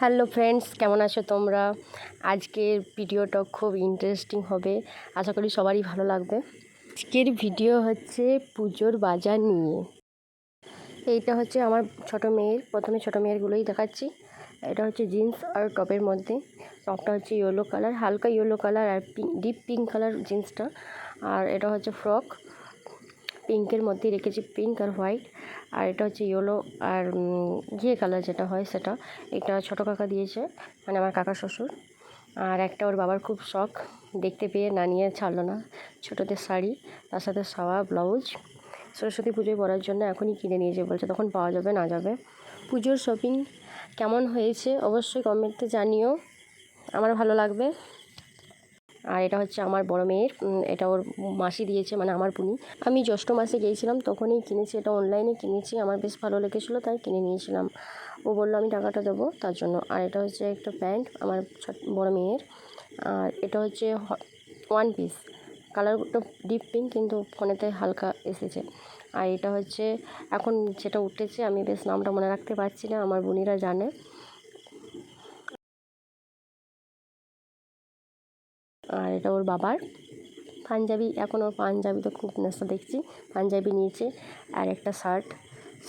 Hello friends, কেমন আছো তোমরা? আজকের ভিডিওটা খুব ইন্টারেস্টিং হবে, আশা করি সবারই ভালো লাগবে। আজকের ভিডিও হচ্ছে পুজোর বাজার নিয়ে। এইটা হচ্ছে আমার ছোটো মেয়ের, প্রথমে ছোটো মেয়েরগুলোই দেখাচ্ছি। এটা হচ্ছে জিন্স আর টপের মধ্যে। টপটা হচ্ছে ইয়েলো কালার, হালকা ইয়েলো কালার আর ডিপ পিঙ্ক কালার জিন্সটা। আর এটা হচ্ছে ফ্রক, পিঙ্কের মধ্যে রেখেছি, পিঙ্ক আর হোয়াইট। আর এটা হচ্ছে ইয়েলো আর ঘিয়ে কালার যেটা হয় সেটা। এটা ছোটো কাকা দিয়েছে, মানে আমার কাকা শ্বশুর। আর একটা ওর বাবার খুব শখ, দেখতে পেয়ে না নিয়ে ছাড়লো না। ছোটোদের শাড়ি, তার সাথে সাওয়া ব্লাউজ, সরস্বতী পুজোয় পরার জন্য এখনই কিনে নিয়েছে, বলছে তখন পাওয়া যাবে না যাবে। পুজোর শপিং কেমন হয়েছে অবশ্যই কমেন্টে জানিও, আমার ভালো লাগবে। আর এটা হচ্ছে আমার বড় মেয়ের, এটা ওর মাসি দিয়েছে, মানে আমার বুনি। আমি জ্যৈষ্ঠ মাসে গিয়েছিলাম তখনই কিনেছি, এটা অনলাইনে কিনেছি, আমার বেশ ভালো লেগেছিলো তাই কিনে নিয়েছিলাম। ও বললো আমি টাকাটা দেবো তার জন্য। আর এটা হচ্ছে একটা প্যান্ট আমার বড় মেয়ের। আর এটা হচ্ছে ওয়ান পিস, কালারটা ডিপ পিঙ্ক কিন্তু ফোনেতে হালকা এসেছে। আর এটা হচ্ছে এখন যেটা উঠেছে, আমি বেশ নামটা মনে রাখতে পারছি না, আমার বুনিরা জানে। আর এটা ওর বাবার পাঞ্জাবি, এখন ওর পাঞ্জাবি তো খুব নেশা দেখছি, পাঞ্জাবি নিয়েছে। আর একটা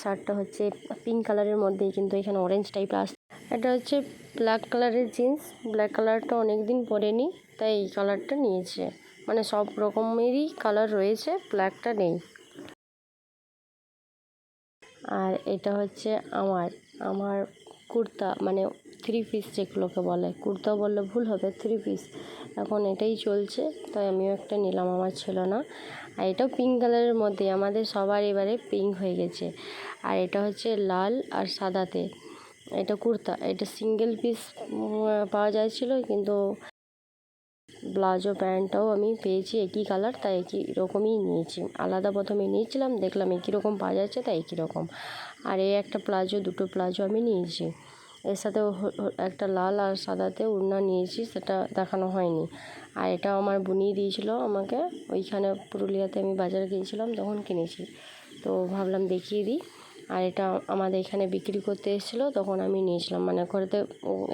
শার্টটা হচ্ছে পিঙ্ক কালারের মধ্যেই, কিন্তু এখানে অরেঞ্জ টাইপ আসছে। এটা হচ্ছে ব্ল্যাক কালারের জিন্স, ব্ল্যাক কালারটা অনেক দিন পরেনি তাই এই কালারটা নিয়েছে, মানে সব রকমেরই কালার রয়েছে, ব্ল্যাকটা নেই। আর এটা হচ্ছে আমার কুর্তা, মানে থ্রি পিস যেগুলোকে বলে, কুর্তা বললে ভুল হবে, থ্রি পিস এখন এটাই চলছে, তাই আমিও একটা নিলাম, আমার ছিল না। আর এটাও পিঙ্ক কালারের মধ্যে, আমাদের সবার এবারে পিঙ্ক হয়ে গেছে। আর এটা হচ্ছে লাল আর সাদাতে, এটা কুর্তা, এটা সিঙ্গেল পিস পাওয়া যাচ্ছিলো, কিন্তু প্লাজো প্যান্টটাও আমি পেয়েছি একই কালার, তাই একই রকমই নিয়েছি। আলাদা প্রথমে নিয়েছিলাম, দেখলাম একই রকম পাওয়া যাচ্ছে তাই একই রকম। আর এই একটা প্লাজো, দুটো প্লাজো আমি নিয়েছি। এর সাথে একটা লাল আর সাদাতে ওড়না নিয়েছি, সেটা দেখানো হয়নি। আর এটা আমার বুনি দিয়েছিল আমাকে, ওইখানে পুরুলিয়াতে আমি বাজারে গিয়েছিলাম তখন কিনেছি, তো ভাবলাম দেখিয়ে দিই। আর এটা আমাদের এখানে বিক্রি করতে এসেছিলো, তখন আমি নিয়েছিলাম, মানে ঘরেতে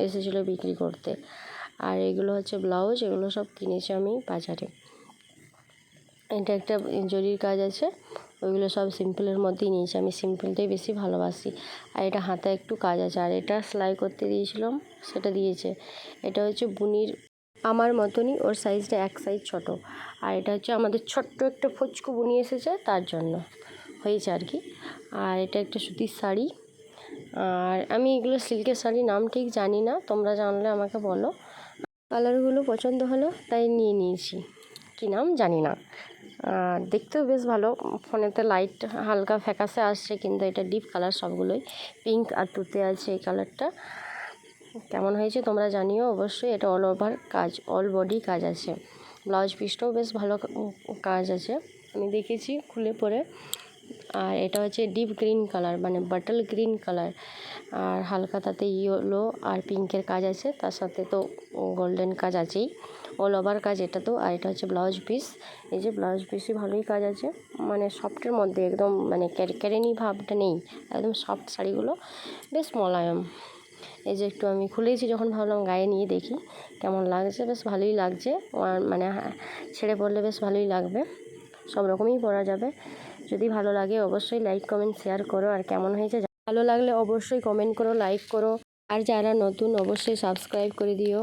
এসেছিলো বিক্রি করতে। আর এগুলো হচ্ছে ব্লাউজ, এগুলো সব কিনেছি আমি বাজারে। এটা একটা জরির কাজ আছে, ওইগুলো সব সিম্পলের মধ্যেই নিয়েছি, আমি সিম্পলটাই বেশি ভালোবাসি। আর এটা হাতে একটু কাজ আছে। আর এটা সেলাই করতে দিয়েছিলাম, সেটা দিয়েছে। এটা হচ্ছে বুনির, আমার মতনই, ওর সাইজটা এক সাইজ ছোট। আর এটা হচ্ছে আমাদের ছোট্ট একটা ফচকু বুনি এসেছে তার জন্য হয়েছে আর কি। আর এটা একটা সুতির শাড়ি। আর আমি এগুলো সিল্কের শাড়ি নাম ঠিক জানি না, তোমরা জানলে আমাকে বলো। কালারগুলো পছন্দ হলো তাই নিয়ে নিয়েছি, কী নাম জানি না। দেখতেও বেশ ভালো, ফোনেতে লাইট হালকা ফ্যাকাসে আসছে, কিন্তু এটা ডিপ কালার, সবগুলোই পিঙ্ক আর তুতে আছে এই কালারটা। কেমন হয়েছে তোমরা জানিও অবশ্যই। এটা অল ওভার কাজ, অল বডি কাজ আছে, ব্লাউজ পিসটাও বেশ ভালো কাজ আছে, আমি দেখেছি খুলে পরে। আর এটা হচ্ছে ডিপ গ্রিন কালার, মানে বাটল গ্রিন কালার, আর হালকা তাতে ইয়েলো আর পিঙ্কের কাজ আছে, তার সাথে তো গোল্ডেন কাজ আছেই, অল ওভার কাজ এটা তো। আর এটা হচ্ছে ব্লাউজ পিস, এই যে ব্লাউজ পিসে ভালোই কাজ আছে, মানে সফটের মধ্যে একদম, মানে ক্যারেনি ভাবটা নেই, একদম সফট শাড়িগুলো বেশ মোলায়েম। এই যে একটু আমি খুলেছি যখন, ভাবলাম গায়ে নিয়ে দেখি কেমন লাগছে, বেশ ভালোই লাগছে, মানে ছেড়ে পরলে বেশ ভালোই লাগবে, সব রকমই পরা যাবে। যদি ভালো লাগে অবশ্যই লাইক কমেন্ট শেয়ার করো, আর কেমন হয়েছে ভালো লাগলে অবশ্যই কমেন্ট করো, লাইক করো, আর যারা নতুন অবশ্যই সাবস্ক্রাইব করে দিও।